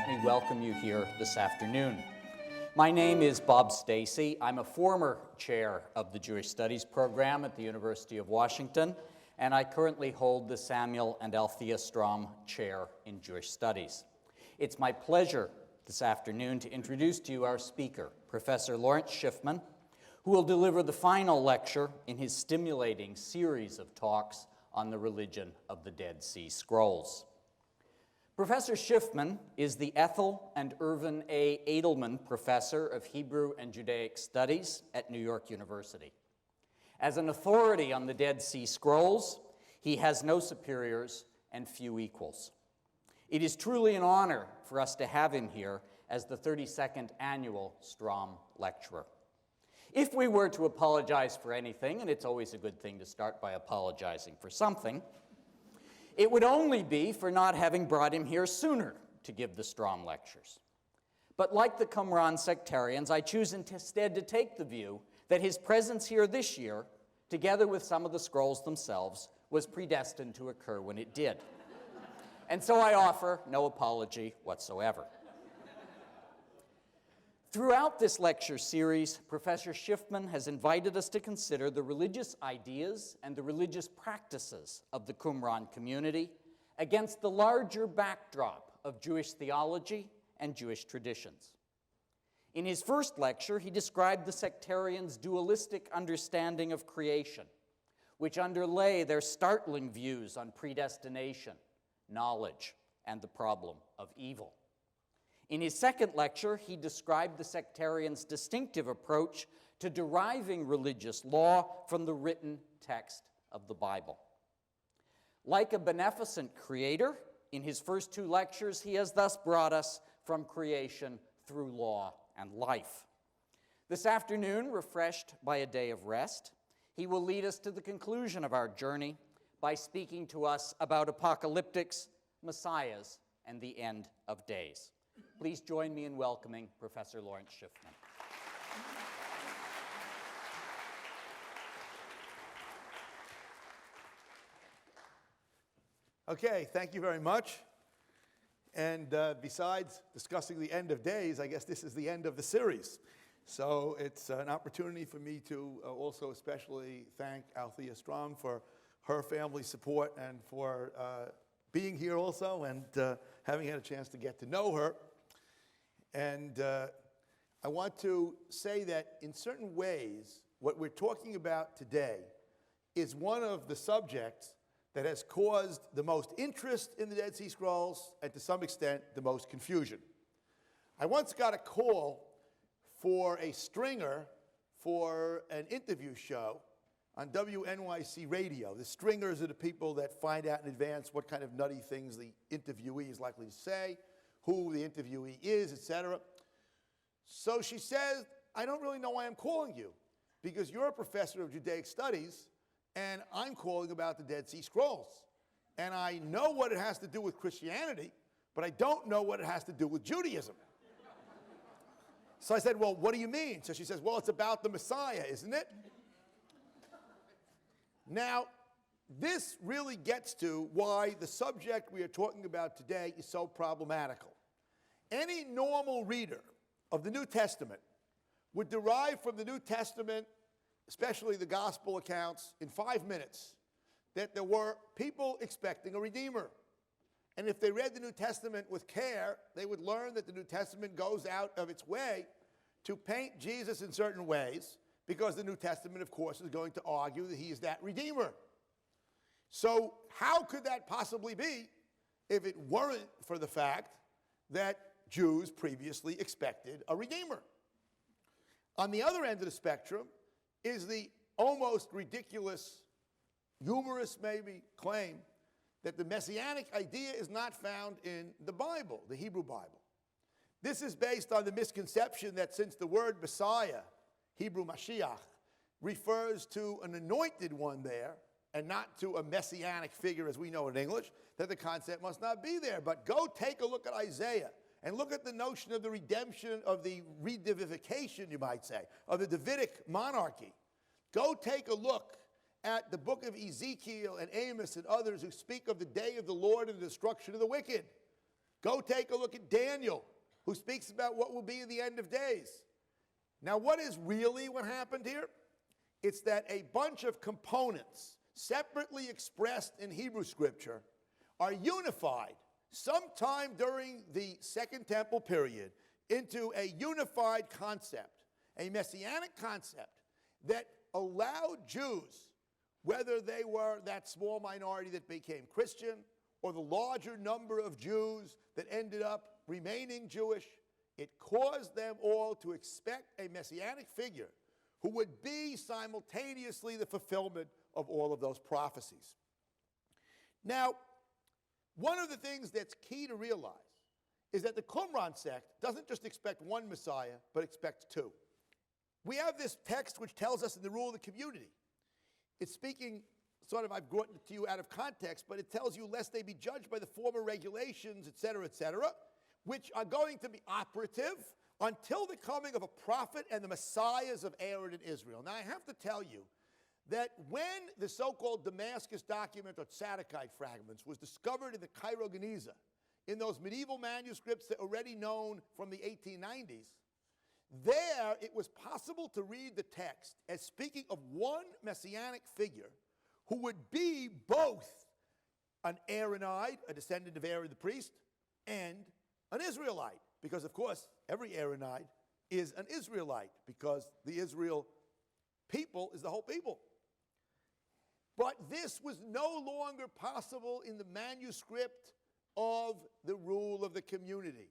let me welcome you here this afternoon. My name is Bob Stacy. I'm a former chair of the Jewish Studies program at the University of Washington, and I currently hold the Samuel and Althea Stroum Chair in Jewish Studies. It's my pleasure this afternoon to introduce to you our speaker, Professor Lawrence Schiffman, who will deliver the final lecture in his stimulating series of talks on the religion of the Dead Sea Scrolls. Professor Schiffman is the Ethel and Irvin A. Edelman Professor of Hebrew and Judaic Studies at New York University. As an authority on the Dead Sea Scrolls, he has no superiors and few equals. It is truly an honor for us to have him here as the 32nd annual Stroum Lecturer. If we were to apologize for anything, and it's always a good thing to start by apologizing for something, it would only be for not having brought him here sooner to give the Stroum Lectures. But like the Qumran sectarians, I choose instead to take the view that his presence here this year, together with some of the scrolls themselves, was predestined to occur when it did. And so I offer no apology whatsoever. Throughout this lecture series, Professor Schiffman has invited us to consider the religious ideas and the religious practices of the Qumran community against the larger backdrop of Jewish theology and Jewish traditions. In his first lecture, he described the sectarians' dualistic understanding of creation, which underlay their startling views on predestination, knowledge, and the problem of evil. In his second lecture, he described the sectarians' distinctive approach to deriving religious law from the written text of the Bible. Like a beneficent creator, in his first two lectures, he has thus brought us from creation through law and life. This afternoon, refreshed by a day of rest, he will lead us to the conclusion of our journey by speaking to us about apocalyptics, messiahs, and the end of days. Please join me in welcoming Professor Lawrence Schiffman. Okay, thank you very much. And besides discussing the end of days, I guess this is the end of the series. So it's an opportunity for me to also especially thank Althea Stroum for her family support and for being here also and having had a chance to get to know her. And I want to say that in certain ways, what we're talking about today is one of the subjects that has caused the most interest in the Dead Sea Scrolls and to some extent the most confusion. I once got a call for a stringer for an interview show on WNYC radio. The stringers are the people that find out in advance what kind of nutty things the interviewee is likely to say, who the interviewee is, etc. So she says, I don't really know why I'm calling you, because you're a professor of Judaic Studies, and I'm calling about the Dead Sea Scrolls. And I know what it has to do with Christianity, but I don't know what it has to do with Judaism. So I said, well, what do you mean? So she says, well, it's about the Messiah, isn't it? Now, this really gets to why the subject we are talking about today is so problematical. Any normal reader of the New Testament would derive from the New Testament, especially the gospel accounts, in 5 minutes, that there were people expecting a Redeemer. And if they read the New Testament with care, they would learn that the New Testament goes out of its way to paint Jesus in certain ways, because the New Testament, of course, is going to argue that he is that Redeemer. So how could that possibly be if it weren't for the fact that Jews previously expected a Redeemer? On the other end of the spectrum is the almost ridiculous, humorous maybe, claim that the Messianic idea is not found in the Bible, the Hebrew Bible. This is based on the misconception that since the word Messiah, Hebrew Mashiach, refers to an anointed one there, and not to a messianic figure as we know in English, that the concept must not be there. But go take a look at Isaiah and look at the notion of the redemption, of the redivification, you might say, of the Davidic monarchy. Go take a look at the book of Ezekiel and Amos and others who speak of the day of the Lord and the destruction of the wicked. Go take a look at Daniel, who speaks about what will be in the end of days. Now, what is really what happened here? It's that a bunch of components, separately expressed in Hebrew Scripture, are unified sometime during the Second Temple period into a unified concept, a messianic concept that allowed Jews, whether they were that small minority that became Christian or the larger number of Jews that ended up remaining Jewish, it caused them all to expect a messianic figure who would be simultaneously the fulfillment of all of those prophecies. Now, one of the things that's key to realize is that the Qumran sect doesn't just expect one Messiah, but expects two. We have this text which tells us in the rule of the community. It's speaking, sort of, I've brought it to you out of context, but it tells you lest they be judged by the former regulations, etc., which are going to be operative until the coming of a prophet and the messiahs of Aaron and Israel. Now, I have to tell you that when the so-called Damascus document or Tzadikite fragments was discovered in the Cairo Geniza, in those medieval manuscripts that are already known from the 1890s, there it was possible to read the text as speaking of one messianic figure who would be both an Aaronite, a descendant of Aaron the priest, and an Israelite. Because, of course, every Aaronite is an Israelite, because the Israel people is the whole people. But this was no longer possible in the manuscript of the rule of the community.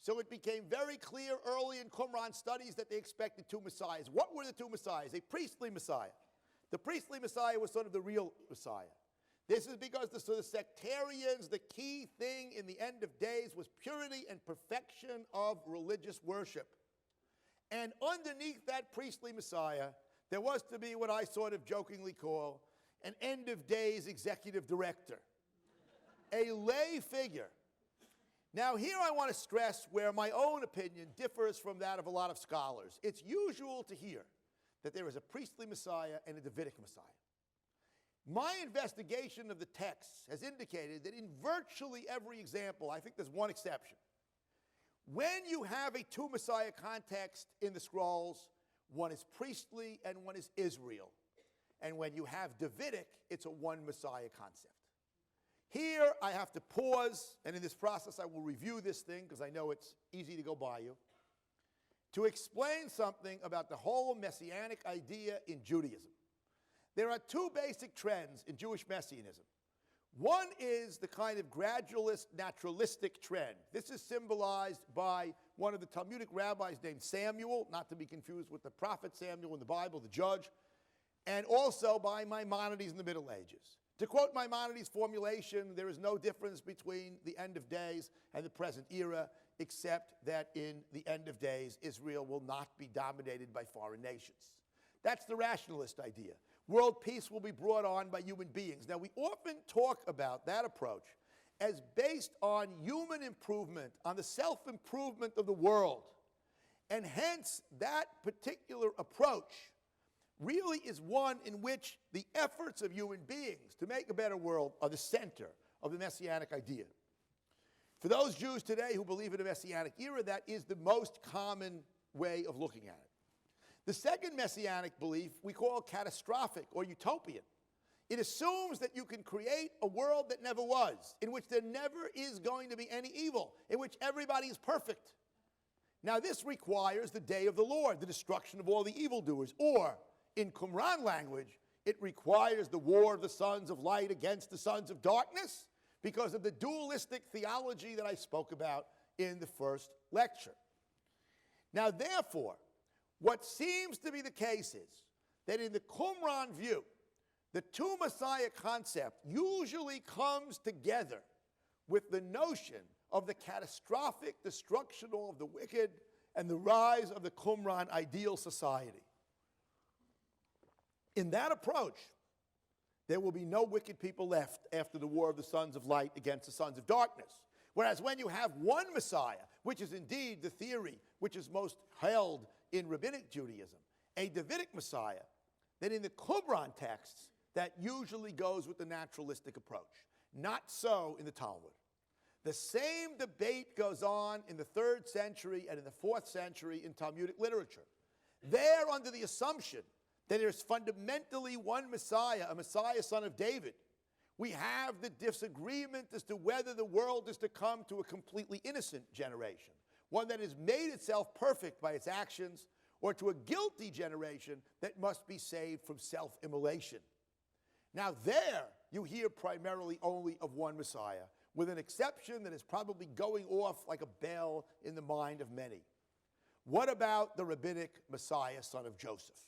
So it became very clear early in Qumran studies that they expected two messiahs. What were the two messiahs? A priestly messiah. The priestly messiah was sort of the real messiah. This is because the sort of sectarians, the key thing in the end of days was purity and perfection of religious worship. And underneath that priestly messiah, there was to be what I sort of jokingly call an end of days executive director, a lay figure. Now, here I want to stress where my own opinion differs from that of a lot of scholars. It's usual to hear that there is a priestly Messiah and a Davidic Messiah. My investigation of the texts has indicated that in virtually every example, I think there's one exception, when you have a two Messiah context in the scrolls, one is priestly and one is Israel. And when you have Davidic, it's a one Messiah concept. Here, I have to pause, and in this process, I will review this thing, because I know it's easy to go by you, to explain something about the whole messianic idea in Judaism. There are two basic trends in Jewish messianism. One is the kind of gradualist, naturalistic trend. This is symbolized by one of the Talmudic rabbis named Samuel, not to be confused with the prophet Samuel in the Bible, the judge, and also by Maimonides in the Middle Ages. To quote Maimonides' formulation, there is no difference between the end of days and the present era, except that in the end of days, Israel will not be dominated by foreign nations. That's the rationalist idea. World peace will be brought on by human beings. Now, we often talk about that approach as based on human improvement, on the self-improvement of the world. And hence, that particular approach really is one in which the efforts of human beings to make a better world are the center of the Messianic idea. For those Jews today who believe in a Messianic era, that is the most common way of looking at it. The second Messianic belief we call catastrophic or utopian. It assumes that you can create a world that never was, in which there never is going to be any evil, in which everybody is perfect. Now, this requires the day of the Lord, the destruction of all the evildoers, or in Qumran language, it requires the war of the sons of light against the sons of darkness because of the dualistic theology that I spoke about in the first lecture. Now, therefore, what seems to be the case is that in the Qumran view, the two Messiah concept usually comes together with the notion of the catastrophic destruction of the wicked and the rise of the Qumran ideal society. In that approach, there will be no wicked people left after the war of the sons of light against the sons of darkness. Whereas when you have one Messiah, which is indeed the theory which is most held in Rabbinic Judaism, a Davidic Messiah, then in the Qumran texts, that usually goes with the naturalistic approach. Not so in the Talmud. The same debate goes on in the 3rd century and in the 4th century in Talmudic literature. They're under the assumption that there's fundamentally one Messiah, a Messiah son of David. We have the disagreement as to whether the world is to come to a completely innocent generation, one that has made itself perfect by its actions, or to a guilty generation that must be saved from self-immolation. Now there, you hear primarily only of one Messiah, with an exception that is probably going off like a bell in the mind of many. What about the rabbinic Messiah, son of Joseph?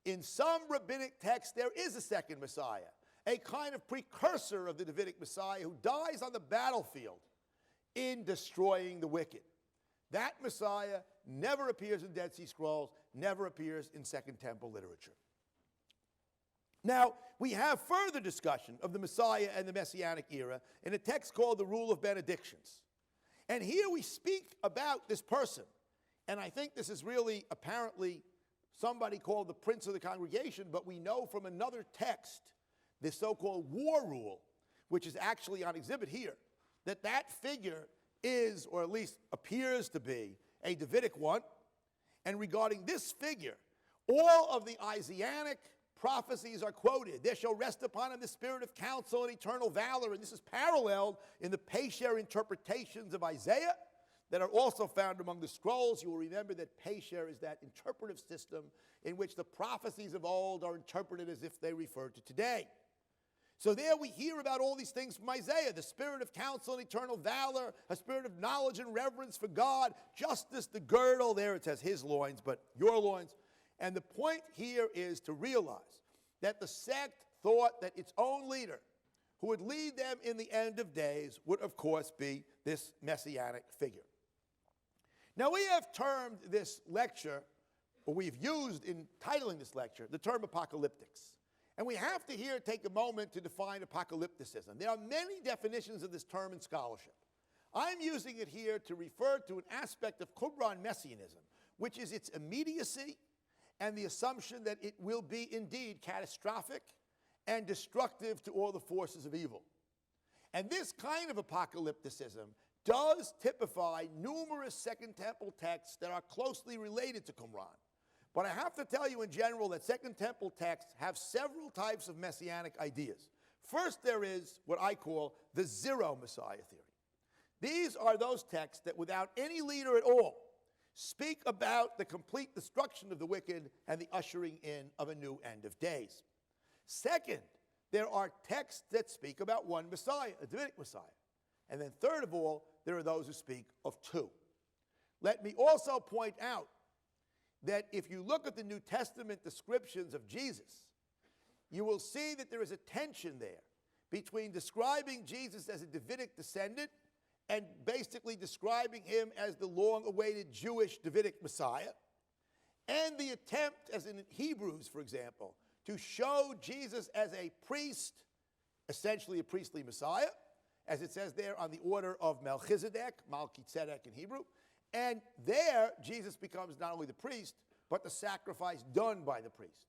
In some rabbinic texts, there is a second Messiah, a kind of precursor of the Davidic Messiah who dies on the battlefield in destroying the wicked. That Messiah never appears in Dead Sea Scrolls, never appears in Second Temple literature. Now, we have further discussion of the Messiah and the Messianic era in a text called the Rule of Benedictions. And here we speak about this person. And I think this is really apparently somebody called the Prince of the Congregation, but we know from another text, this so-called war rule, which is actually on exhibit here, that that figure is, or at least appears to be, a Davidic one. And regarding this figure, all of the Isaianic prophecies are quoted. There shall rest upon him the spirit of counsel and eternal valor. And this is paralleled in the Pesher interpretations of Isaiah that are also found among the scrolls. You will remember that Pesher is that interpretive system in which the prophecies of old are interpreted as if they refer to today. So there we hear about all these things from Isaiah, the spirit of counsel and eternal valor, a spirit of knowledge and reverence for God, justice, the girdle. There it says his loins, but your loins. And the point here is to realize that the sect thought that its own leader, who would lead them in the end of days, would of course be this messianic figure. Now we have termed this lecture, or we've used in titling this lecture, the term apocalyptics. And we have to here take a moment to define apocalypticism. There are many definitions of this term in scholarship. I'm using it here to refer to an aspect of Qumran messianism, which is its immediacy and the assumption that it will be indeed catastrophic and destructive to all the forces of evil. And this kind of apocalypticism does typify numerous Second Temple texts that are closely related to Qumran. But I have to tell you in general that Second Temple texts have several types of messianic ideas. First, there is what I call the zero Messiah theory. These are those texts that without any leader at all speak about the complete destruction of the wicked and the ushering in of a new end of days. Second, there are texts that speak about one Messiah, a Davidic Messiah. And then third of all, there are those who speak of two. Let me also point out that if you look at the New Testament descriptions of Jesus, you will see that there is a tension there between describing Jesus as a Davidic descendant and basically describing him as the long-awaited Jewish Davidic Messiah, and the attempt, as in Hebrews, for example, to show Jesus as a priest, essentially a priestly Messiah, as it says there on the order of Melchizedek, Malki-Tzedek in Hebrew. And there, Jesus becomes not only the priest, but the sacrifice done by the priest.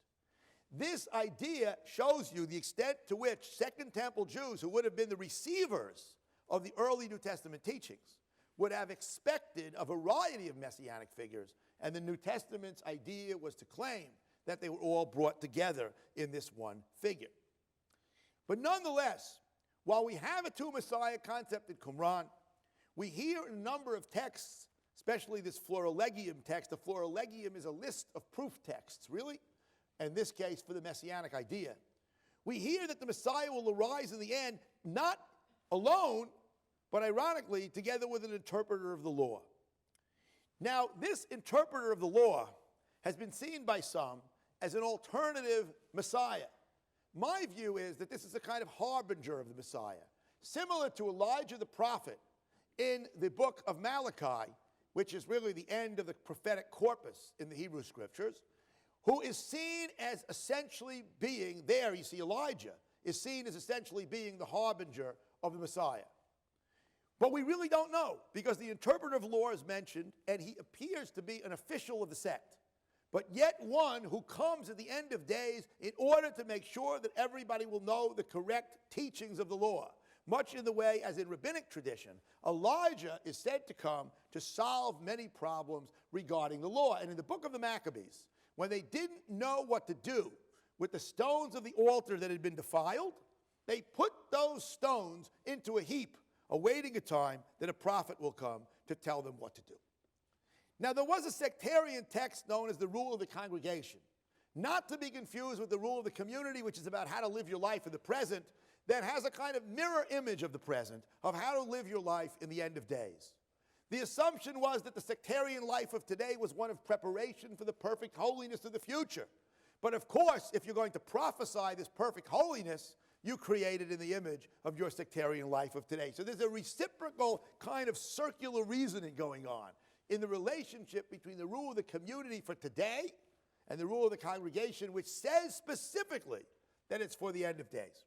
This idea shows you the extent to which Second Temple Jews, who would have been the receivers of the early New Testament teachings, would have expected a variety of messianic figures, and the New Testament's idea was to claim that they were all brought together in this one figure. But nonetheless, while we have a two-Messiah concept in Qumran, we hear in a number of texts, especially this Florilegium text. The Florilegium is a list of proof texts, really, in this case for the Messianic idea. We hear that the Messiah will arise in the end, not alone, but ironically, together with an interpreter of the law. Now, this interpreter of the law has been seen by some as an alternative Messiah. My view is that this is a kind of harbinger of the Messiah, similar to Elijah the prophet in the book of Malachi, which is really the end of the prophetic corpus in the Hebrew Scriptures, who is seen as essentially being, there you see Elijah, is seen as essentially being the harbinger of the Messiah. But we really don't know, because the interpreter of the law is mentioned, and he appears to be an official of the sect, but yet one who comes at the end of days in order to make sure that everybody will know the correct teachings of the law. much in the way as in rabbinic tradition, Elijah is said to come to solve many problems regarding the law. And in the book of the Maccabees, when they didn't know what to do with the stones of the altar that had been defiled, they put those stones into a heap, awaiting a time that a prophet will come to tell them what to do. Now, there was a sectarian text known as the Rule of the Congregation, not to be confused with the Rule of the Community, which is about how to live your life in the present, that has a kind of mirror image of the present, of how to live your life in the end of days. The assumption was that the sectarian life of today was one of preparation for the perfect holiness of the future. But of course, if you're going to prophesy this perfect holiness, you create it in the image of your sectarian life of today. So there's a reciprocal kind of circular reasoning going on in the relationship between the rule of the community for today and the rule of the congregation, which says specifically that it's for the end of days.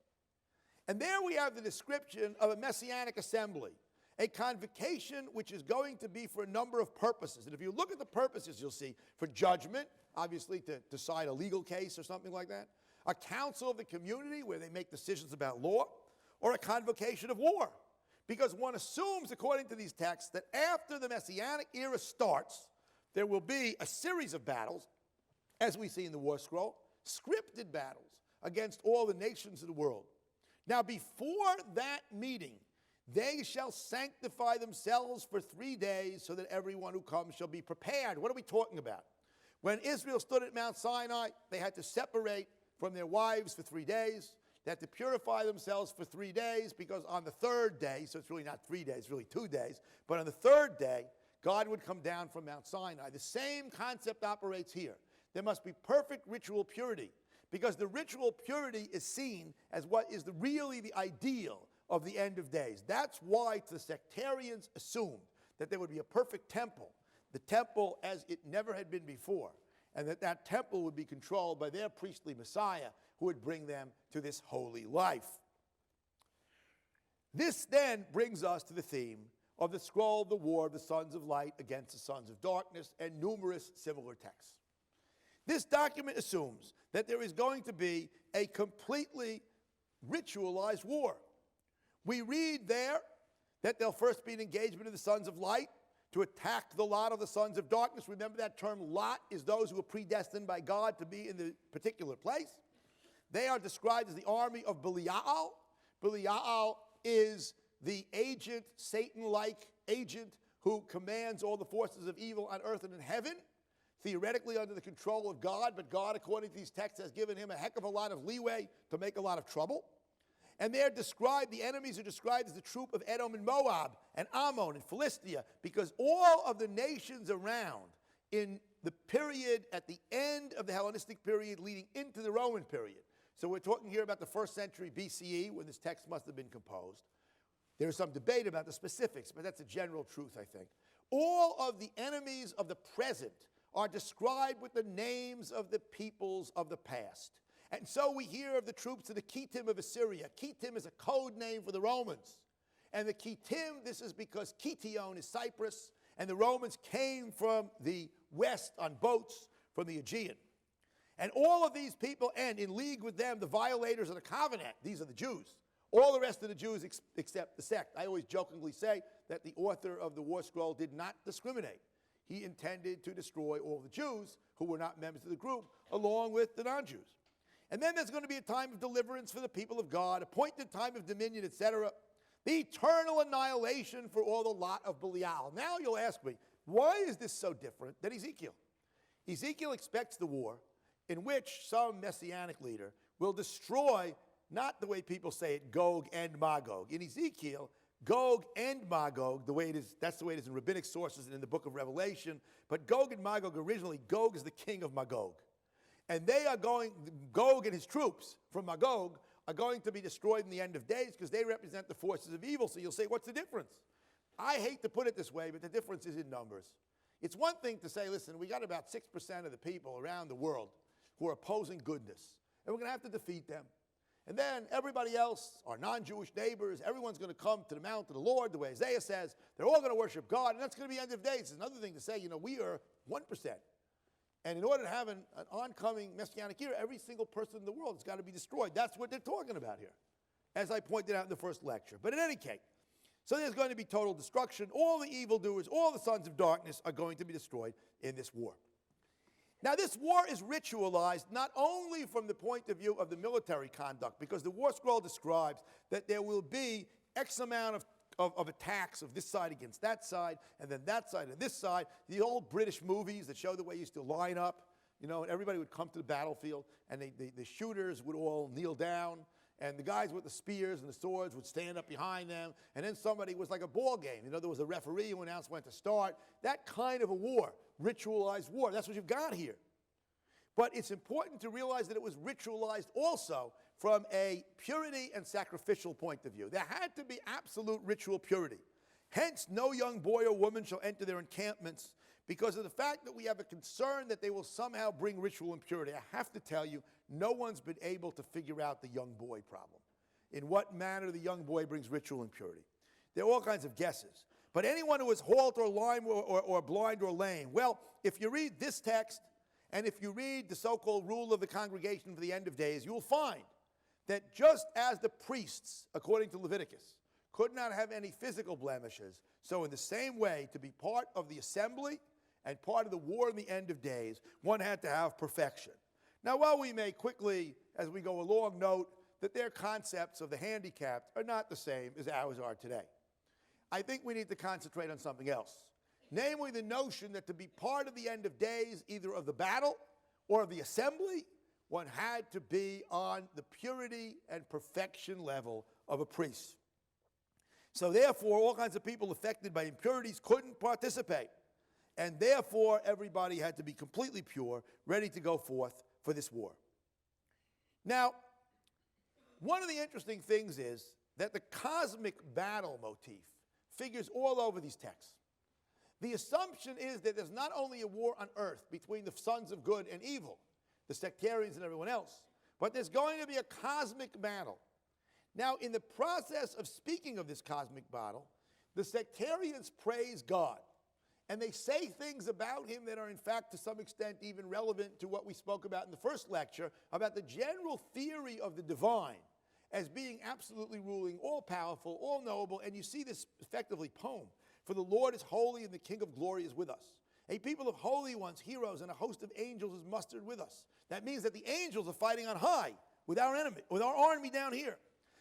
And there we have the description of a Messianic assembly, a convocation which is going to be for a number of purposes. And if you look at the purposes, you'll see for judgment, obviously to decide a legal case or something like that, a council of the community where they make decisions about law, or a convocation of war. Because one assumes, according to these texts, that after the Messianic era starts, there will be a series of battles, as we see in the War Scroll, scripted battles against all the nations of the world. Now, before that meeting, they shall sanctify themselves for 3 days so that everyone who comes shall be prepared. What are we talking about? When Israel stood at Mount Sinai, they had to separate from their wives for 3 days. They had to purify themselves for 3 days because on the third day, so it's really not 3 days, it's really 2 days, but on the third day, God would come down from Mount Sinai. The same concept operates here. There must be perfect ritual purity, because the ritual purity is seen as what is really the ideal of the end of days. That's why the sectarians assumed that there would be a perfect temple, the temple as it never had been before, and that that temple would be controlled by their priestly Messiah who would bring them to this holy life. This then brings us to the theme of the scroll of the war of the sons of light against the sons of darkness and numerous similar texts. This document assumes that there is going to be a completely ritualized war. We read there that there'll first be an engagement of the sons of light to attack the lot of the sons of darkness. Remember that term lot is those who are predestined by God to be in the particular place. They are described as the army of Belial. Belial is the agent, Satan-like agent, who commands all the forces of evil on earth and in heaven, theoretically under the control of God, but God, according to these texts, has given him a heck of a lot of leeway to make a lot of trouble. And they're described, the enemies are described as the troop of Edom and Moab and Ammon and Philistia, because all of the nations around in the period at the end of the Hellenistic period leading into the Roman period. So we're talking here about the 1st century BCE, when this text must have been composed. There's some debate about the specifics, but that's a general truth, I think. All of the enemies of the present are described with the names of the peoples of the past. And so we hear of the troops of the Kittim of Assyria. Kittim is a code name for the Romans. And the Kittim, this is because Kition is Cyprus, and the Romans came from the west on boats from the Aegean. And all of these people, and in league with them, the violators of the covenant, these are the Jews. All the rest of the Jews except the sect. I always jokingly say that the author of the War Scroll did not discriminate. He intended to destroy all the Jews who were not members of the group, along with the non-Jews. And then there's going to be a time of deliverance for the people of God, appointed time of dominion, etc. The eternal annihilation for all the lot of Belial. Now you'll ask me, why is this so different than Ezekiel? Ezekiel expects the war in which some messianic leader will destroy, not the way people say it, Gog and Magog. In Ezekiel, Gog and Magog, that's the way it is in rabbinic sources and in the book of Revelation. But Gog and Magog, originally, Gog is the king of Magog. And Gog and his troops from Magog are going to be destroyed in the end of days because they represent the forces of evil. So you'll say, what's the difference? I hate to put it this way, but the difference is in numbers. It's one thing to say, listen, we got about 6% of the people around the world who are opposing goodness, and we're going to have to defeat them. And then everybody else, our non-Jewish neighbors, everyone's going to come to the mount of the Lord, the way Isaiah says. They're all going to worship God, and that's going to be the end of days. It's another thing to say, we are 1%. And in order to have an oncoming Messianic era, every single person in the world has got to be destroyed. That's what they're talking about here. as I pointed out in the first lecture. But in any case, so there's going to be total destruction. All the evildoers, all the sons of darkness are going to be destroyed in this war. Now, this war is ritualized not only from the point of view of the military conduct, because the war scroll describes that there will be X amount of attacks of this side against that side, and then that side and this side. The old British movies that show the way you used to line up, and everybody would come to the battlefield, and the shooters would all kneel down, and the guys with the spears and the swords would stand up behind them, and then somebody was like a ball game. There was a referee who announced when to start. That kind of a war, ritualized war, that's what you've got here. But it's important to realize that it was ritualized also from a purity and sacrificial point of view. There had to be absolute ritual purity. Hence, no young boy or woman shall enter their encampments because of the fact that we have a concern that they will somehow bring ritual impurity. I have to tell you, no one's been able to figure out the young boy problem. In what manner the young boy brings ritual impurity. There are all kinds of guesses. But anyone who is halt or lame or blind or lame, well, if you read this text, and if you read the so-called rule of the congregation for the end of days, you will find that just as the priests, according to Leviticus, could not have any physical blemishes, so in the same way, to be part of the assembly and part of the war in the end of days, one had to have perfection. Now, while we may quickly, as we go along, note that their concepts of the handicapped are not the same as ours are today, I think we need to concentrate on something else. Namely, the notion that to be part of the end of days, either of the battle or of the assembly, one had to be on the purity and perfection level of a priest. So therefore, all kinds of people affected by impurities couldn't participate. And therefore, everybody had to be completely pure, ready to go forth for this war. Now, one of the interesting things is that the cosmic battle motif figures all over these texts. The assumption is that there's not only a war on earth between the sons of good and evil, the sectarians and everyone else, but there's going to be a cosmic battle. Now, in the process of speaking of this cosmic battle, the sectarians praise God, and they say things about him that are, in fact, to some extent even relevant to what we spoke about in the first lecture, about the general theory of the divine as being absolutely ruling, all-powerful, all-knowable, and you see this effectively poem. For the Lord is holy and the King of glory is with us. A people of holy ones, heroes, and a host of angels is mustered with us. That means that the angels are fighting on high with our enemy, with our army down here.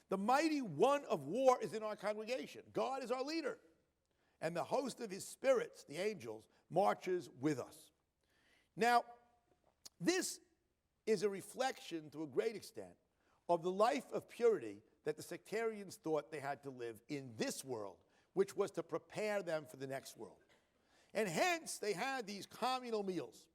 The mighty one of war is in our congregation. God is our leader. And the host of his spirits, the angels, marches with us. Now, this is a reflection to a great extent of the life of purity that the sectarians thought they had to live in this world, which was to prepare them for the next world. And hence, they had these communal meals.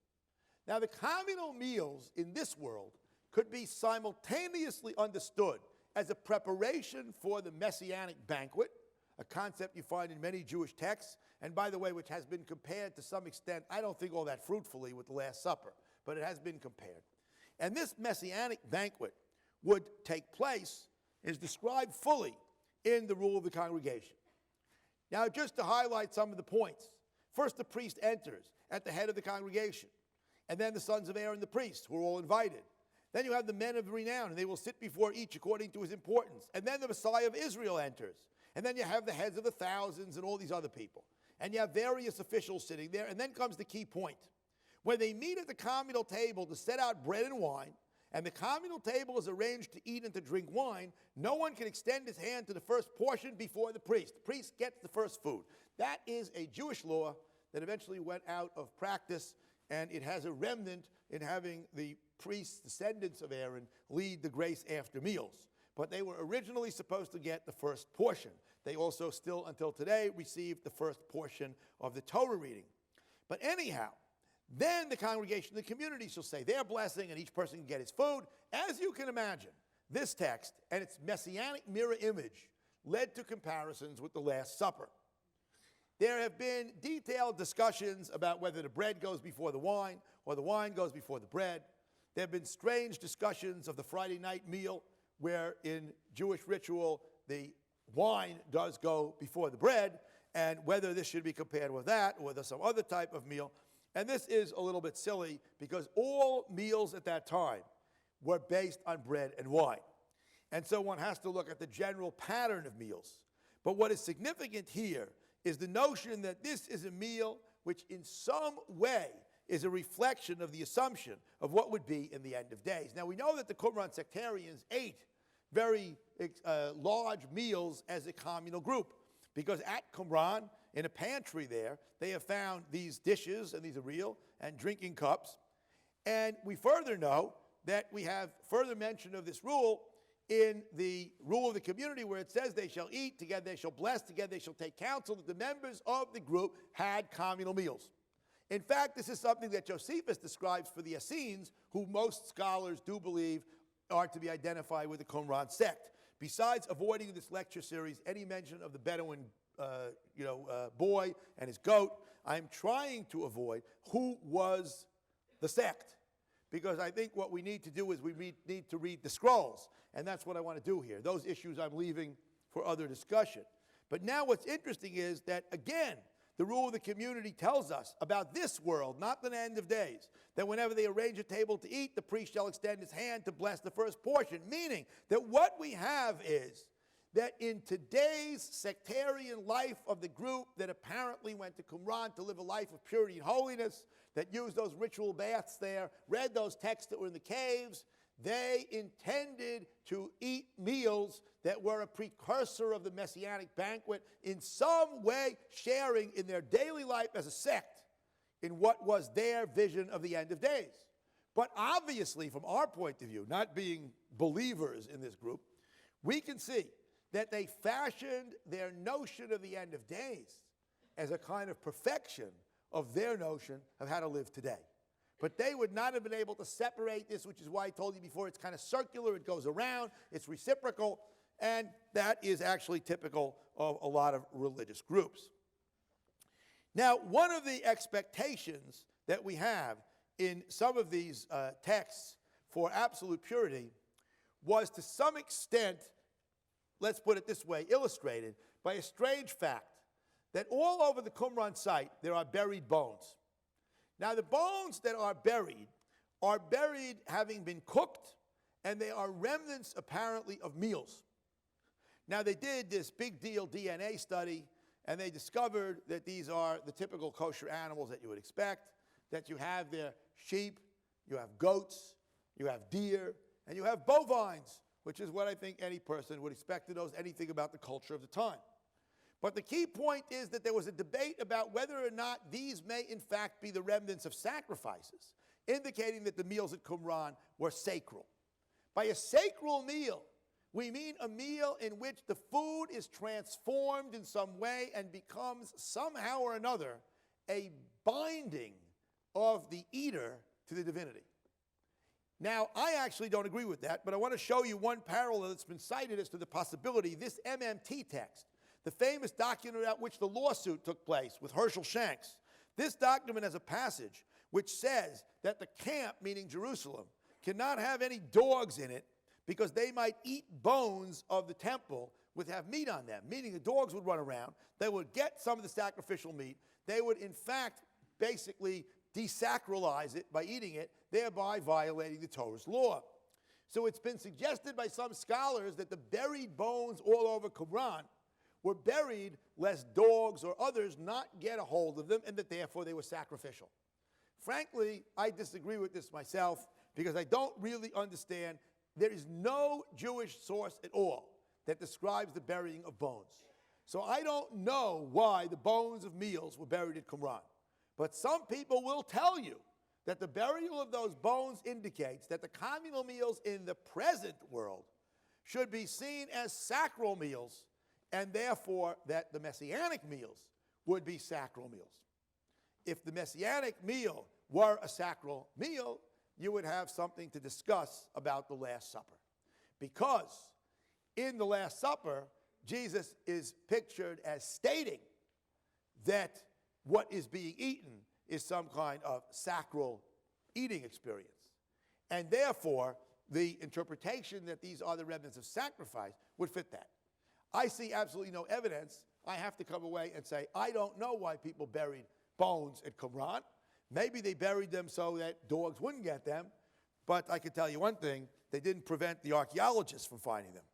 Now, the communal meals in this world could be simultaneously understood as a preparation for the Messianic banquet, a concept you find in many Jewish texts, and by the way, which has been compared to some extent, I don't think all that fruitfully, with the Last Supper, but it has been compared. And this Messianic banquet would take place, is described fully in the rule of the congregation. Now, just to highlight some of the points. First, the priest enters at the head of the congregation, and then the sons of Aaron the priest, who are all invited. Then you have the men of renown, and they will sit before each according to his importance. And then the Messiah of Israel enters. And then you have the heads of the thousands and all these other people. And you have various officials sitting there. And then comes the key point. When they meet at the communal table to set out bread and wine, and the communal table is arranged to eat and to drink wine, no one can extend his hand to the first portion before the priest. The priest gets the first food. That is a Jewish law that eventually went out of practice, and it has a remnant in having the priests, descendants of Aaron, lead the grace after meals. But they were originally supposed to get the first portion. They also still, until today, receive the first portion of the Torah reading. But anyhow, then the congregation, the community shall say their blessing, and each person can get his food. As you can imagine, this text and its messianic mirror image led to comparisons with the Last Supper. There have been detailed discussions about whether the bread goes before the wine or the wine goes before the bread. There have been strange discussions of the Friday night meal, where in Jewish ritual the wine does go before the bread, and whether this should be compared with that or with some other type of meal. And this is a little bit silly because all meals at that time were based on bread and wine. And so one has to look at the general pattern of meals. But what is significant here is the notion that this is a meal which in some way is a reflection of the assumption of what would be in the end of days. Now we know that the Qumran sectarians ate very large meals as a communal group, because at Qumran, in a pantry there, they have found these dishes, and these are real, and drinking cups. And we further know that we have further mention of this rule in the rule of the community, where it says they shall eat together, they shall bless together, they shall take counsel, that the members of the group had communal meals. In fact, this is something that Josephus describes for the Essenes, who most scholars do believe are to be identified with the Qumran sect. Besides avoiding in this lecture series any mention of the Bedouin boy and his goat, I'm trying to avoid who was the sect, because I think what we need to do is we need to read the scrolls, and that's what I want to do here. Those issues I'm leaving for other discussion. But now what's interesting is that, again, the rule of the community tells us about this world, not the end of days, that whenever they arrange a table to eat, the priest shall extend his hand to bless the first portion, meaning that what we have is that in today's sectarian life of the group that apparently went to Qumran to live a life of purity and holiness, that used those ritual baths there, read those texts that were in the caves, they intended to eat meals that were a precursor of the Messianic banquet, in some way sharing in their daily life as a sect in what was their vision of the end of days. But obviously, from our point of view, not being believers in this group, we can see that they fashioned their notion of the end of days as a kind of perfection of their notion of how to live today. But they would not have been able to separate this, which is why I told you before it's kind of circular, it goes around, it's reciprocal, and that is actually typical of a lot of religious groups. Now, one of the expectations that we have in some of these texts for absolute purity was to some extent, let's put it this way, illustrated by a strange fact that all over the Qumran site there are buried bones. Now, the bones that are buried having been cooked, and they are remnants apparently of meals. Now, they did this big deal DNA study, and they discovered that these are the typical kosher animals that you would expect, that you have there sheep, you have goats, you have deer, and you have bovines, which is what I think any person would expect to know anything about the culture of the time. But the key point is that there was a debate about whether or not these may in fact be the remnants of sacrifices, indicating that the meals at Qumran were sacral. By a sacral meal, we mean a meal in which the food is transformed in some way and becomes somehow or another a binding of the eater to the divinity. Now, I actually don't agree with that, but I want to show you one parallel that's been cited as to the possibility. This MMT text, the famous document at which the lawsuit took place with Herschel Shanks, this document has a passage which says that the camp, meaning Jerusalem, cannot have any dogs in it because they might eat bones of the temple which have meat on them, meaning the dogs would run around, they would get some of the sacrificial meat, they would in fact basically desacralize it by eating it, thereby violating the Torah's law. So it's been suggested by some scholars that the buried bones all over Qumran were buried lest dogs or others not get a hold of them, and that therefore they were sacrificial. Frankly, I disagree with this myself, because I don't really understand. There is no Jewish source at all that describes the burying of bones. So I don't know why the bones of meals were buried at Qumran. But some people will tell you that the burial of those bones indicates that the communal meals in the present world should be seen as sacral meals, and therefore that the Messianic meals would be sacral meals. If the Messianic meal were a sacral meal, you would have something to discuss about the Last Supper. Because in the Last Supper, Jesus is pictured as stating that what is being eaten is some kind of sacral eating experience. And therefore, the interpretation that these are the remnants of sacrifice would fit that. I see absolutely no evidence. I have to come away and say, I don't know why people buried bones at Qumran. Maybe they buried them so that dogs wouldn't get them. But I can tell you one thing, they didn't prevent the archaeologists from finding them.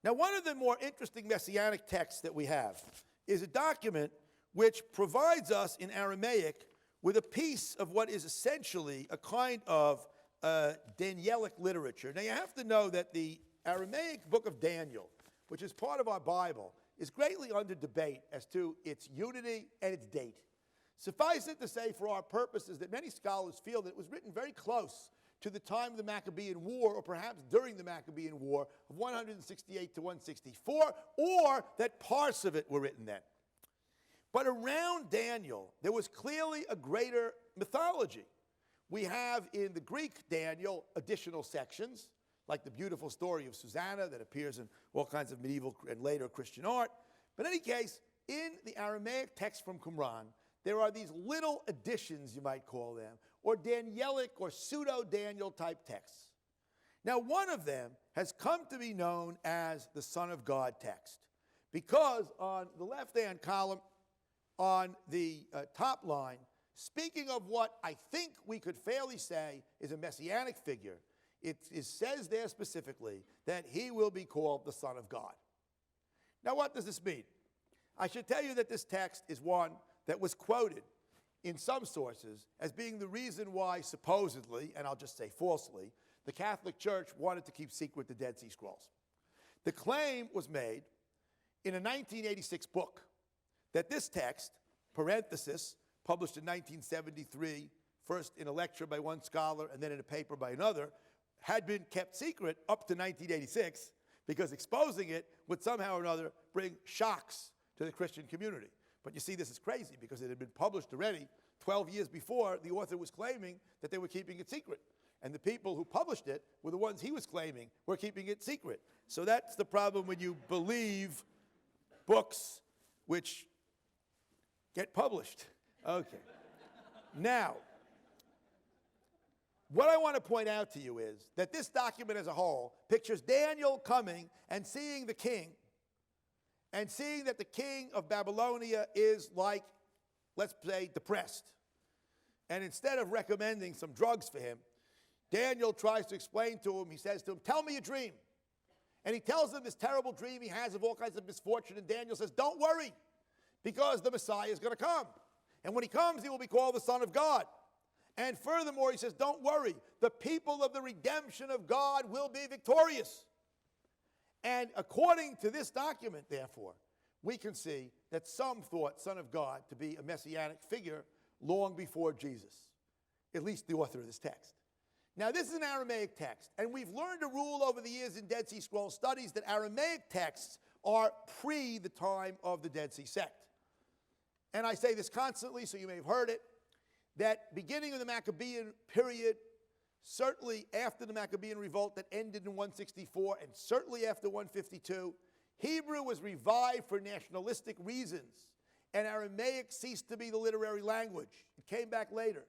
Now, one of the more interesting Messianic texts that we have is a document which provides us in Aramaic with a piece of what is essentially a kind of Danielic literature. Now, you have to know that the Aramaic book of Daniel, which is part of our Bible, is greatly under debate as to its unity and its date. Suffice it to say, for our purposes, that many scholars feel that it was written very close to the time of the Maccabean War, or perhaps during the Maccabean War of 168 to 164, or that parts of it were written then. But around Daniel, there was clearly a greater mythology. We have in the Greek Daniel additional sections, like the beautiful story of Susanna that appears in all kinds of medieval and later Christian art. But in any case, in the Aramaic text from Qumran, there are these little additions, you might call them, or Danielic or pseudo-Daniel type texts. Now, one of them has come to be known as the Son of God text, because on the left-hand column, on the top line, speaking of what I think we could fairly say is a messianic figure, it says there specifically that he will be called the Son of God. Now, what does this mean? I should tell you that this text is one that was quoted in some sources as being the reason why, supposedly, and I'll just say falsely, the Catholic Church wanted to keep secret the Dead Sea Scrolls. The claim was made in a 1986 book that this text, parenthesis, published in 1973, first in a lecture by one scholar and then in a paper by another, had been kept secret up to 1986 because exposing it would somehow or another bring shocks to the Christian community. But you see, this is crazy because it had been published already 12 years before the author was claiming that they were keeping it secret. And the people who published it were the ones he was claiming were keeping it secret. So that's the problem when you believe books which get published. Okay. Now, what I want to point out to you is that this document as a whole pictures Daniel coming and seeing the king, and seeing that the king of Babylonia is like, let's say, depressed. And instead of recommending some drugs for him, Daniel tries to explain to him, he says to him, tell me a dream. And he tells him this terrible dream he has of all kinds of misfortune, and Daniel says, don't worry, because the Messiah is going to come. And when he comes, he will be called the Son of God. And furthermore, he says, don't worry, the people of the redemption of God will be victorious. And according to this document, therefore, we can see that some thought Son of God to be a messianic figure long before Jesus, at least the author of this text. Now, this is an Aramaic text, and we've learned a rule over the years in Dead Sea Scroll studies that Aramaic texts are pre the time of the Dead Sea sect. And I say this constantly, so you may have heard it, that beginning of the Maccabean period, certainly after the Maccabean revolt that ended in 164, and certainly after 152, Hebrew was revived for nationalistic reasons, and Aramaic ceased to be the literary language. It came back later,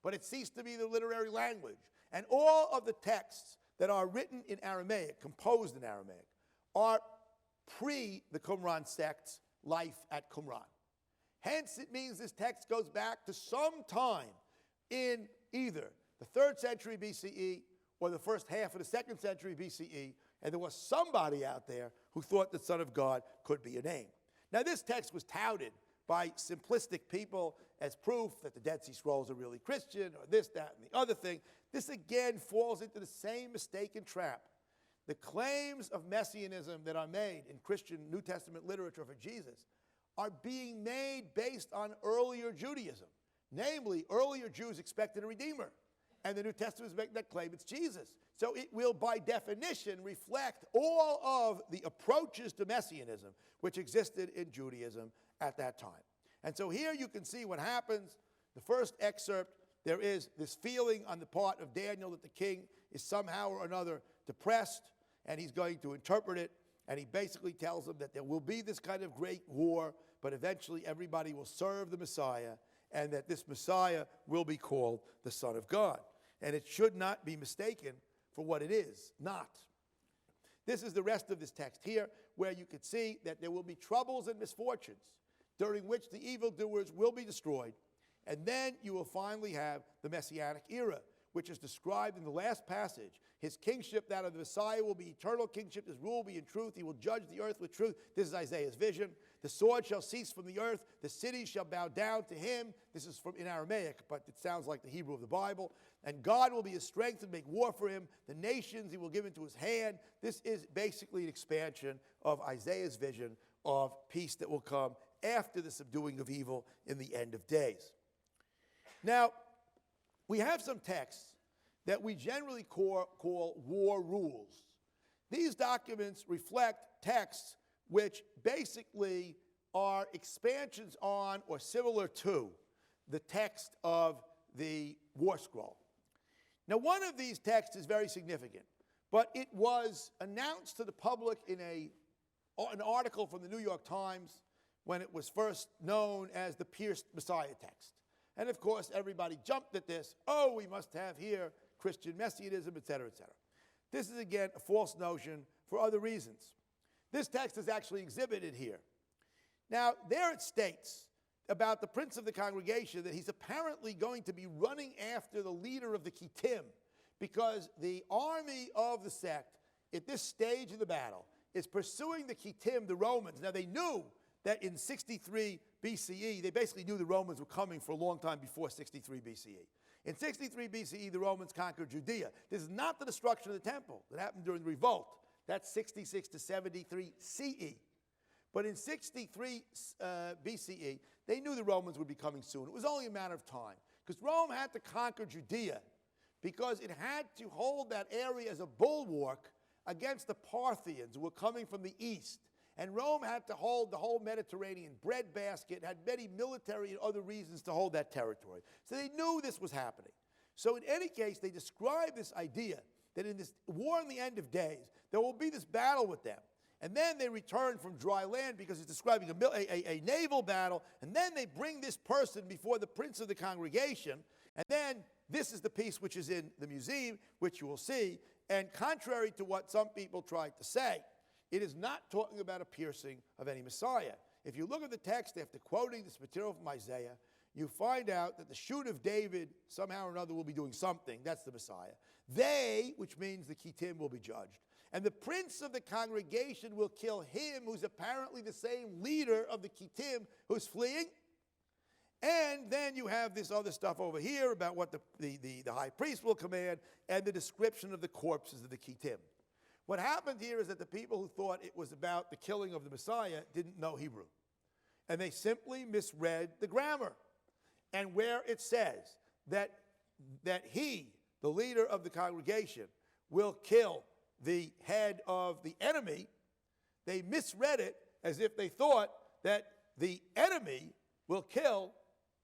but it ceased to be the literary language. And all of the texts that are written in Aramaic, composed in Aramaic, are pre the Qumran sect's life at Qumran. Hence, it means this text goes back to some time in either the 3rd century BCE or the first half of the 2nd century BCE, and there was somebody out there who thought that Son of God could be a name. Now, this text was touted by simplistic people as proof that the Dead Sea Scrolls are really Christian, or this, that, and the other thing. This again falls into the same mistaken trap. The claims of messianism that are made in Christian New Testament literature for Jesus are being made based on earlier Judaism. Namely, earlier Jews expected a Redeemer, and the New Testament is making that claim it's Jesus. So it will, by definition, reflect all of the approaches to messianism which existed in Judaism at that time. And so here you can see what happens. The first excerpt, there is this feeling on the part of Daniel that the king is somehow or another depressed, and he's going to interpret it, and he basically tells him that there will be this kind of great war, but eventually everybody will serve the Messiah, and that this Messiah will be called the Son of God. And it should not be mistaken for what it is, not. This is the rest of this text here, where you can see that there will be troubles and misfortunes, during which the evildoers will be destroyed, And then you will finally have the Messianic era, which is described in the last passage. His kingship, that of the Messiah, will be eternal kingship. His rule will be in truth. He will judge the earth with truth. This is Isaiah's vision. The sword shall cease from the earth. The cities shall bow down to him. This is in Aramaic, but it sounds like the Hebrew of the Bible. And God will be his strength and make war for him. The nations he will give into his hand. This is basically an expansion of Isaiah's vision of peace that will come after the subduing of evil in the end of days. Now, we have some texts that we generally call war rules. These documents reflect texts which basically are expansions on or similar to the text of the war scroll. Now, one of these texts is very significant, but it was announced to the public in an article from the New York Times when it was first known as the Pierced Messiah text. And of course, everybody jumped at this. Oh, we must have here Christian messianism, etc., etc. This is, again, a false notion for other reasons. This text is actually exhibited here. Now, there it states about the prince of the congregation that he's apparently going to be running after the leader of the Kittim, because the army of the sect at this stage of the battle is pursuing the Kittim, the Romans. Now, they knew that in 63 BCE, they basically knew the Romans were coming for a long time before 63 BCE. In 63 BCE, the Romans conquered Judea. This is not the destruction of the temple that happened during the revolt. That's 66 to 73 CE. But in 63 BCE, they knew the Romans would be coming soon. It was only a matter of time, because Rome had to conquer Judea because it had to hold that area as a bulwark against the Parthians who were coming from the east. And Rome had to hold the whole Mediterranean breadbasket, had many military and other reasons to hold that territory. So they knew this was happening. So in any case, they describe this idea that in this war in the end of days, there will be this battle with them. And then they return from dry land because it's describing a naval battle. And then they bring this person before the prince of the congregation. And then this is the piece which is in the museum, which you will see. And contrary to what some people tried to say, it is not talking about a piercing of any Messiah. If you look at the text after quoting this material from Isaiah, you find out that the shoot of David somehow or another will be doing something. That's the Messiah. They, which means the Kittim, will be judged. And the prince of the congregation will kill him who's apparently the same leader of the Kittim who's fleeing. And then you have this other stuff over here about what the high priest will command and the description of the corpses of the Kittim. What happened here is that the people who thought it was about the killing of the Messiah didn't know Hebrew. And they simply misread the grammar. And where it says that he, the leader of the congregation, will kill the head of the enemy, they misread it as if they thought that the enemy will kill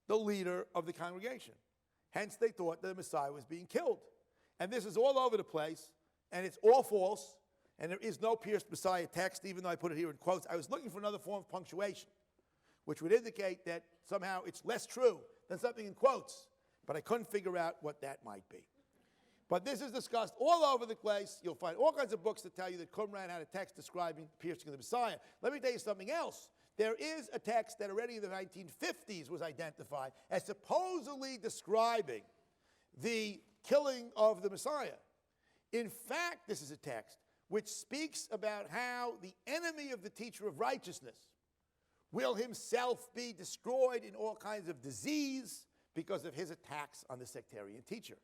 the leader of the congregation. Hence, they thought that the Messiah was being killed. And this is all over the place. And it's all false, and there is no pierced Messiah text, even though I put it here in quotes. I was looking for another form of punctuation, which would indicate that somehow it's less true than something in quotes, but I couldn't figure out what that might be. But this is discussed all over the place. You'll find all kinds of books that tell you that Qumran had a text describing the piercing of the Messiah. Let me tell you something else. There is a text that already in the 1950s was identified as supposedly describing the killing of the Messiah. In fact, this is a text which speaks about how the enemy of the teacher of righteousness will himself be destroyed in all kinds of disease because of his attacks on the sectarian teacher.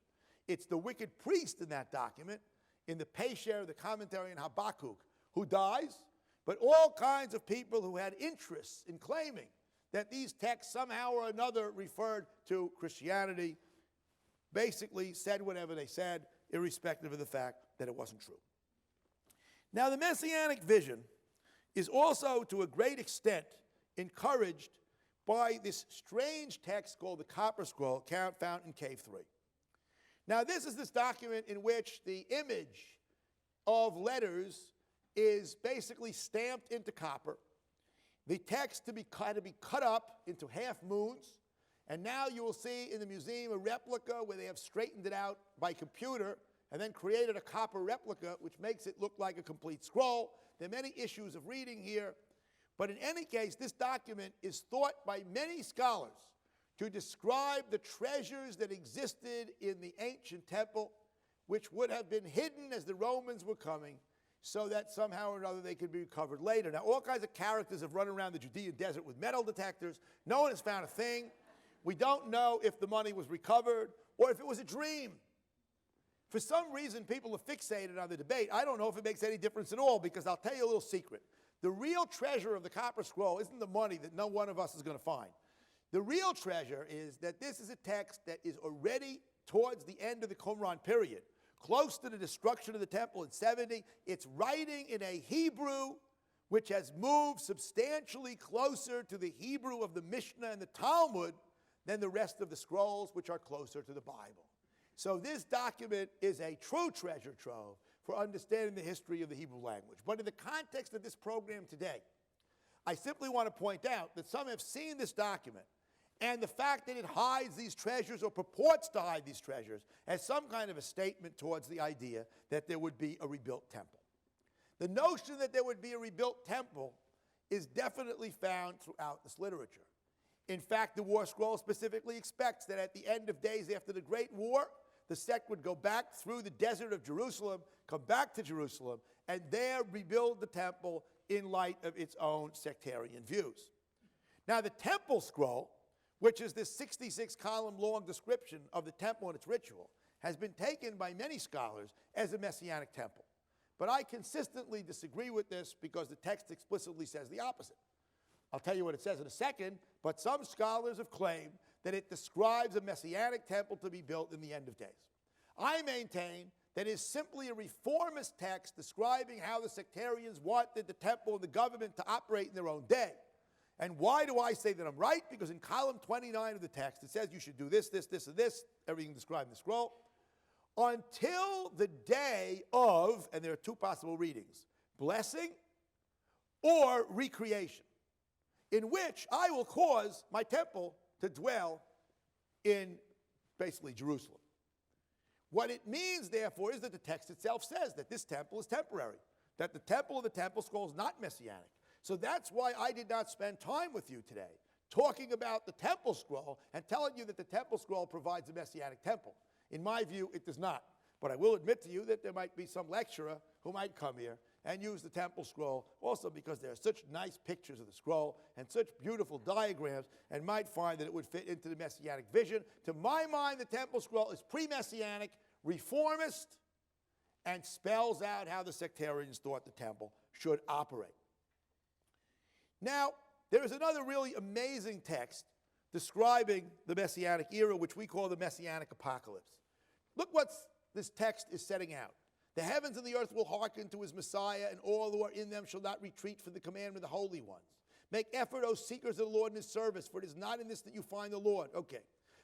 It's the wicked priest in that document, in the Pesher, the commentary on Habakkuk, who dies, but all kinds of people who had interests in claiming that these texts somehow or another referred to Christianity, basically said whatever they said, irrespective of the fact that it wasn't true. Now, the Messianic vision is also, to a great extent, encouraged by this strange text called the Copper Scroll, found in Cave 3. Now, this is this document in which the image of letters is basically stamped into copper. The text had to be cut up into half moons. And now you will see in the museum a replica where they have straightened it out by computer and then created a copper replica which makes it look like a complete scroll. There are many issues of reading here. But in any case, this document is thought by many scholars to describe the treasures that existed in the ancient temple, which would have been hidden as the Romans were coming, so that somehow or another they could be recovered later. Now, all kinds of characters have run around the Judean desert with metal detectors. No one has found a thing. We don't know if the money was recovered or if it was a dream. For some reason, people are fixated on the debate. I don't know if it makes any difference at all, because I'll tell you a little secret. The real treasure of the Copper Scroll isn't the money that no one of us is going to find. The real treasure is that this is a text that is already towards the end of the Qumran period, close to the destruction of the temple in 70. It's writing in a Hebrew which has moved substantially closer to the Hebrew of the Mishnah and the Talmud than the rest of the scrolls, which are closer to the Bible. So this document is a true treasure trove for understanding the history of the Hebrew language. But in the context of this program today, I simply want to point out that some have seen this document and the fact that it hides these treasures or purports to hide these treasures as some kind of a statement towards the idea that there would be a rebuilt temple. The notion that there would be a rebuilt temple is definitely found throughout this literature. In fact, the War Scroll specifically expects that at the end of days after the Great War, the sect would go back through the desert of Jerusalem, come back to Jerusalem, and there rebuild the temple in light of its own sectarian views. Now, the Temple Scroll, which is this 66-column long description of the temple and its ritual, has been taken by many scholars as a Messianic temple. But I consistently disagree with this because the text explicitly says the opposite. I'll tell you what it says in a second, but some scholars have claimed that it describes a Messianic temple to be built in the end of days. I maintain that it is simply a reformist text describing how the sectarians wanted the temple and the government to operate in their own day. And why do I say that I'm right? Because in column 29 of the text, it says you should do this, this, this, and this, everything described in the scroll, until the day of, and there are two possible readings, blessing or recreation, in which I will cause my temple to dwell in basically Jerusalem. What it means, therefore, is that the text itself says that this temple is temporary, that the temple of the Temple Scroll is not Messianic. So that's why I did not spend time with you today talking about the Temple Scroll and telling you that the Temple Scroll provides a Messianic temple. In my view, it does not. But I will admit to you that there might be some lecturer who might come here and use the Temple Scroll also because there are such nice pictures of the scroll and such beautiful diagrams, and might find that it would fit into the Messianic vision. To my mind, the Temple Scroll is pre-Messianic, reformist, and spells out how the sectarians thought the temple should operate. Now, there is another really amazing text describing the Messianic era, which we call the Messianic Apocalypse. Look what this text is setting out. The heavens and the earth will hearken to his Messiah, and all who are in them shall not retreat from the commandment of the holy ones. Make effort, O seekers of the Lord, in his service, for it is not in this that you find the Lord. Okay.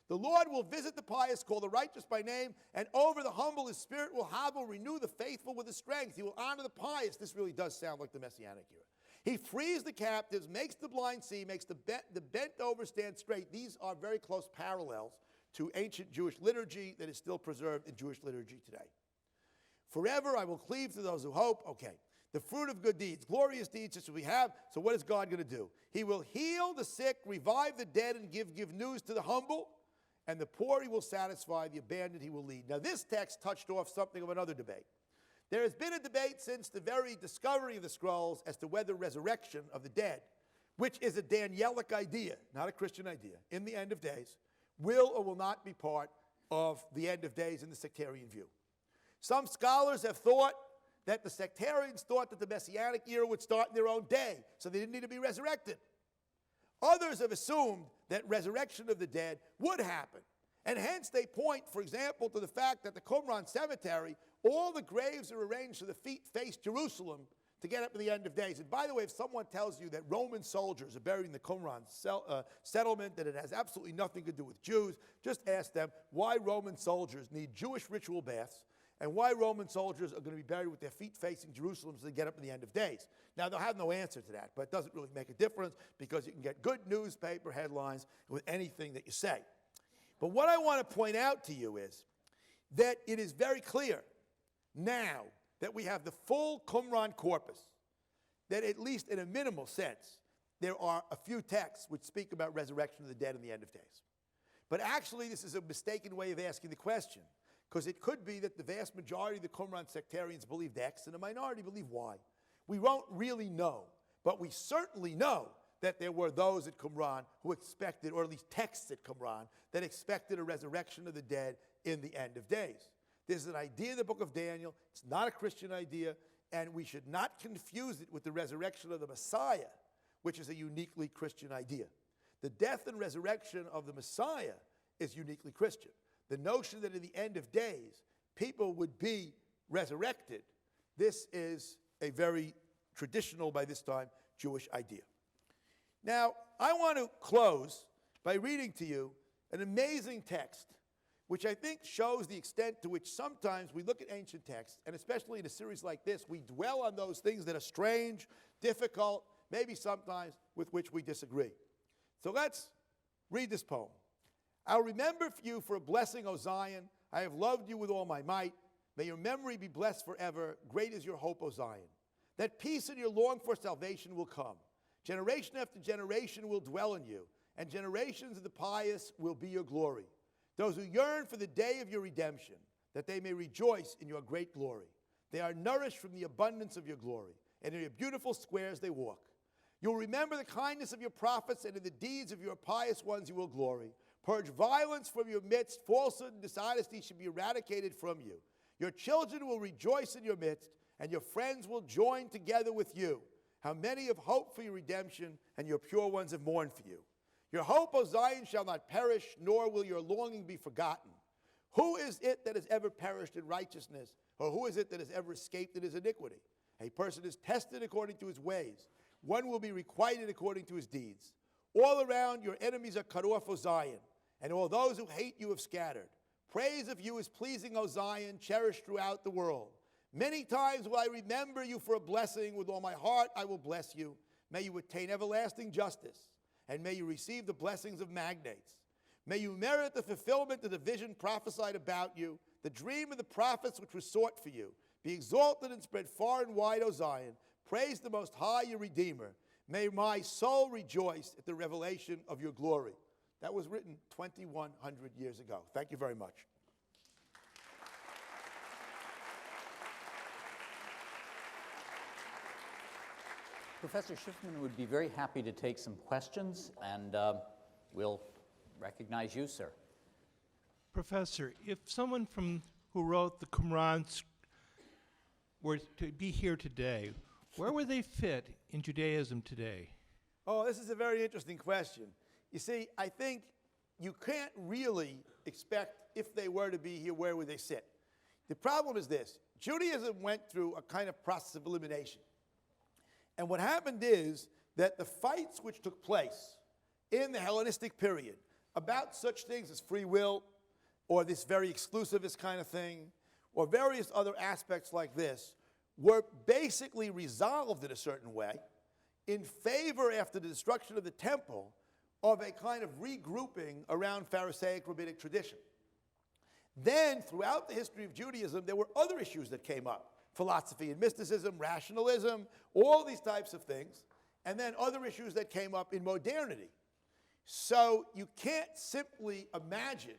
The Lord will visit the pious, call the righteous by name, and over the humble his spirit will renew the faithful with his strength. He will honor the pious. This really does sound like the Messianic era. He frees the captives, makes the blind see, makes the bent over stand straight. These are very close parallels to ancient Jewish liturgy that is still preserved in Jewish liturgy today. Forever I will cleave to those who hope. Okay. The fruit of good deeds, glorious deeds as we have. So what is God going to do? He will heal the sick, revive the dead, and give news to the humble. And the poor he will satisfy, the abandoned he will lead. Now this text touched off something of another debate. There has been a debate since the very discovery of the scrolls as to whether resurrection of the dead, which is a Danielic idea, not a Christian idea, in the end of days, will or will not be part of the end of days in the sectarian view. Some scholars have thought that the sectarians thought that the Messianic era would start in their own day, so they didn't need to be resurrected. Others have assumed that resurrection of the dead would happen, and hence they point, for example, to the fact that the Qumran cemetery, all the graves are arranged so the feet face Jerusalem to get up to the end of days. And by the way, if someone tells you that Roman soldiers are buried in the Qumran settlement, that it has absolutely nothing to do with Jews, just ask them why Roman soldiers need Jewish ritual baths and why Roman soldiers are going to be buried with their feet facing Jerusalem so they get up to the end of days. Now, they'll have no answer to that, but it doesn't really make a difference because you can get good newspaper headlines with anything that you say. But what I want to point out to you is that it is very clear now that we have the full Qumran corpus, that at least in a minimal sense, there are a few texts which speak about resurrection of the dead in the end of days. But actually, this is a mistaken way of asking the question, because it could be that the vast majority of the Qumran sectarians believed X and a minority believed Y. We won't really know, but we certainly know that there were those at Qumran who expected, or at least texts at Qumran, that expected a resurrection of the dead in the end of days. This is an idea in the book of Daniel. It's not a Christian idea, and we should not confuse it with the resurrection of the Messiah, which is a uniquely Christian idea. The death and resurrection of the Messiah is uniquely Christian. The notion that in the end of days, people would be resurrected, this is a very traditional, by this time, Jewish idea. Now, I want to close by reading to you an amazing text, which I think shows the extent to which sometimes we look at ancient texts, and especially in a series like this, we dwell on those things that are strange, difficult, maybe sometimes with which we disagree. So let's read this poem. I'll remember you for a blessing, O Zion. I have loved you with all my might. May your memory be blessed forever. Great is your hope, O Zion. That peace and your longed-for salvation will come. Generation after generation will dwell in you, and generations of the pious will be your glory. Those who yearn for the day of your redemption, that they may rejoice in your great glory. They are nourished from the abundance of your glory, and in your beautiful squares they walk. You'll remember the kindness of your prophets, and in the deeds of your pious ones you will glory. Purge violence from your midst. Falsehood and dishonesty should be eradicated from you. Your children will rejoice in your midst, and your friends will join together with you. How many have hoped for your redemption, and your pure ones have mourned for you. Your hope, O Zion, shall not perish, nor will your longing be forgotten. Who is it that has ever perished in righteousness, or who is it that has ever escaped in his iniquity? A person is tested according to his ways. One will be requited according to his deeds. All around your enemies are cut off, O Zion, and all those who hate you have scattered. Praise of you is pleasing, O Zion, cherished throughout the world. Many times will I remember you for a blessing. With all my heart I will bless you. May you attain everlasting justice, and may you receive the blessings of magnates. May you merit the fulfillment of the vision prophesied about you, the dream of the prophets which was sought for you. Be exalted and spread far and wide, O Zion. Praise the Most High, your Redeemer. May my soul rejoice at the revelation of your glory. That was written 2,100 years ago. Thank you very much. Professor Schiffman would be very happy to take some questions, and we'll recognize you, sir. Professor, if someone who wrote the Qumran were to be here today, where would they fit in Judaism today? Oh, this is a very interesting question. You see, I think you can't really expect, if they were to be here, where would they sit? The problem is this. Judaism went through a kind of process of elimination. And what happened is that the fights which took place in the Hellenistic period about such things as free will, or this very exclusivist kind of thing, or various other aspects like this, were basically resolved in a certain way in favor, after the destruction of the temple, of a kind of regrouping around Pharisaic rabbinic tradition. Then, throughout the history of Judaism, there were other issues that came up. Philosophy and mysticism, rationalism, all these types of things, and then other issues that came up in modernity. So you can't simply imagine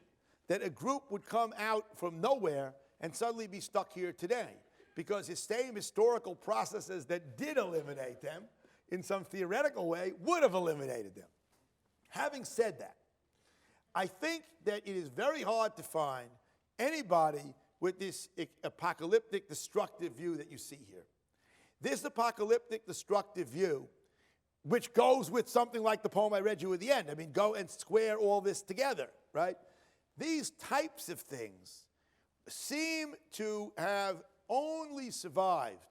that a group would come out from nowhere and suddenly be stuck here today, because the same historical processes that did eliminate them, in some theoretical way, would have eliminated them. Having said that, I think that it is very hard to find anybody with this apocalyptic, destructive view that you see here. This apocalyptic, destructive view, which goes with something like the poem I read you at the end. I mean, go and square all this together, right? These types of things seem to have only survived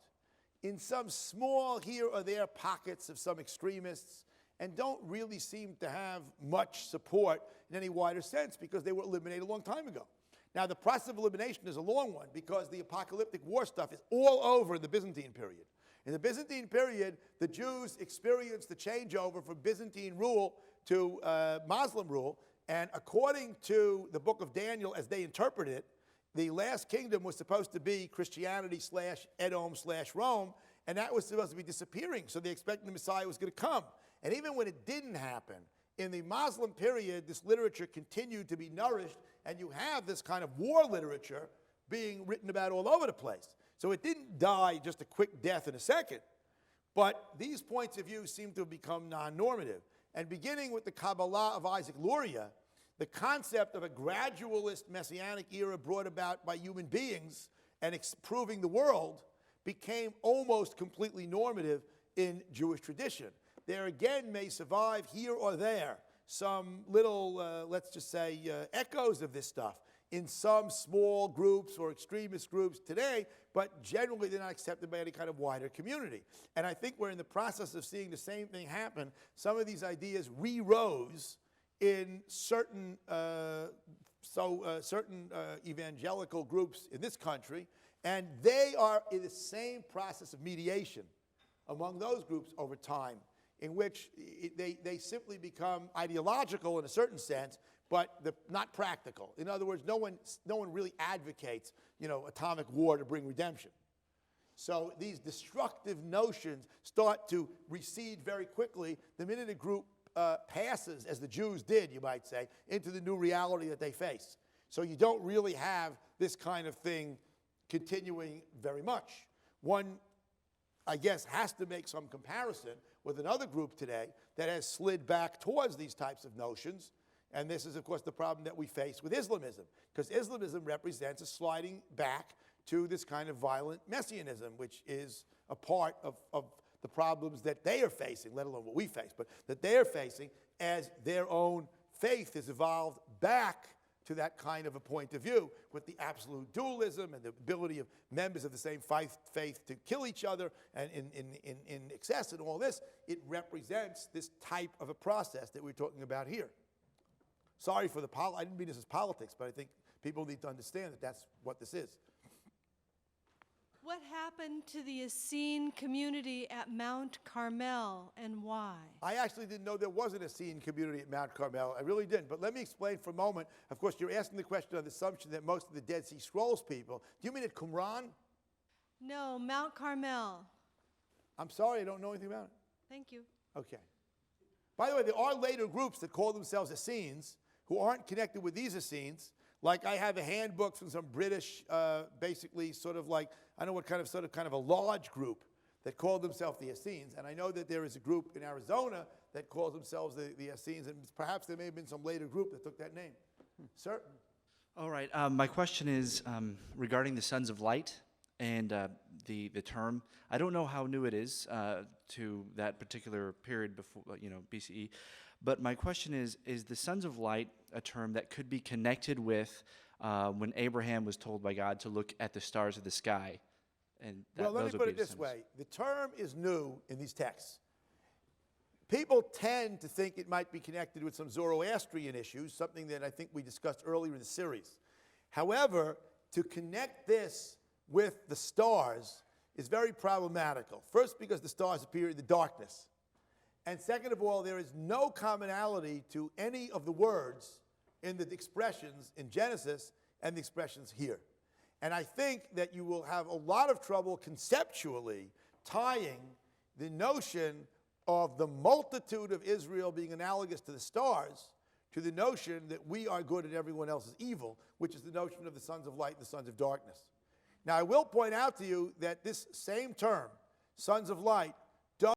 in some small here or there pockets of some extremists, and don't really seem to have much support in any wider sense, because they were eliminated a long time ago. Now, the process of elimination is a long one, because the apocalyptic war stuff is all over in the Byzantine period. In the Byzantine period, the Jews experienced the changeover from Byzantine rule to Muslim rule, and according to the book of Daniel, as they interpret it, the last kingdom was supposed to be Christianity / Edom / Rome, and that was supposed to be disappearing, so they expected the Messiah was going to come. And even when it didn't happen, In the Muslim period, this literature continued to be nourished, and you have this kind of war literature being written about all over the place. So it didn't die just a quick death in a second, but these points of view seem to have become non-normative. And beginning with the Kabbalah of Isaac Luria, the concept of a gradualist messianic era brought about by human beings and proving the world became almost completely normative in Jewish tradition. There again may survive here or there some little, let's just say, echoes of this stuff in some small groups or extremist groups today, but generally they're not accepted by any kind of wider community. And I think we're in the process of seeing the same thing happen. Some of these ideas re-rose in certain evangelical groups in this country, and they are in the same process of mediation among those groups over time, in which they simply become ideological in a certain sense, but not practical. In other words, no one really advocates, atomic war to bring redemption. So these destructive notions start to recede very quickly the minute a group passes, as the Jews did, you might say, into the new reality that they face. So you don't really have this kind of thing continuing very much. One, I guess, has to make some comparison with another group today that has slid back towards these types of notions. And this is, of course, the problem that we face with Islamism, because Islamism represents a sliding back to this kind of violent messianism, which is a part of the problems that they are facing, let alone what we face, but that they are facing as their own faith has evolved back to that kind of a point of view with the absolute dualism and the ability of members of the same faith to kill each other and in excess and all this. It represents this type of a process that we're talking about here. Sorry for I didn't mean this as politics, but I think people need to understand that that's what this is. What happened to the Essene community at Mount Carmel and why? I actually didn't know there was an Essene community at Mount Carmel. I really didn't. But let me explain for a moment. Of course, you're asking the question on the assumption that most of the Dead Sea Scrolls people. Do you mean at Qumran? No, Mount Carmel. I'm sorry, I don't know anything about it. Thank you. Okay. By the way, there are later groups that call themselves Essenes who aren't connected with these Essenes. Like I have a handbook from some British, basically sort of like, I don't know what kind of a lodge group that called themselves the Essenes. And I know that there is a group in Arizona that calls themselves the Essenes, and perhaps there may have been some later group that took that name. Sir? All right. My question is regarding the Sons of Light and the term. I don't know how new it is to that particular period before, BCE. But my question is the Sons of Light a term that could be connected with when Abraham was told by God to look at the stars of the sky? And well, let me put it this way. The term is new in these texts. People tend to think it might be connected with some Zoroastrian issues, something that I think we discussed earlier in the series. However, to connect this with the stars is very problematical. First, because the stars appear in the darkness. And second of all, there is no commonality to any of the words in the expressions in Genesis and the expressions here. And I think that you will have a lot of trouble conceptually tying the notion of the multitude of Israel being analogous to the stars to the notion that we are good and everyone else is evil, which is the notion of the sons of light and the sons of darkness. Now, I will point out to you that this same term, sons of light,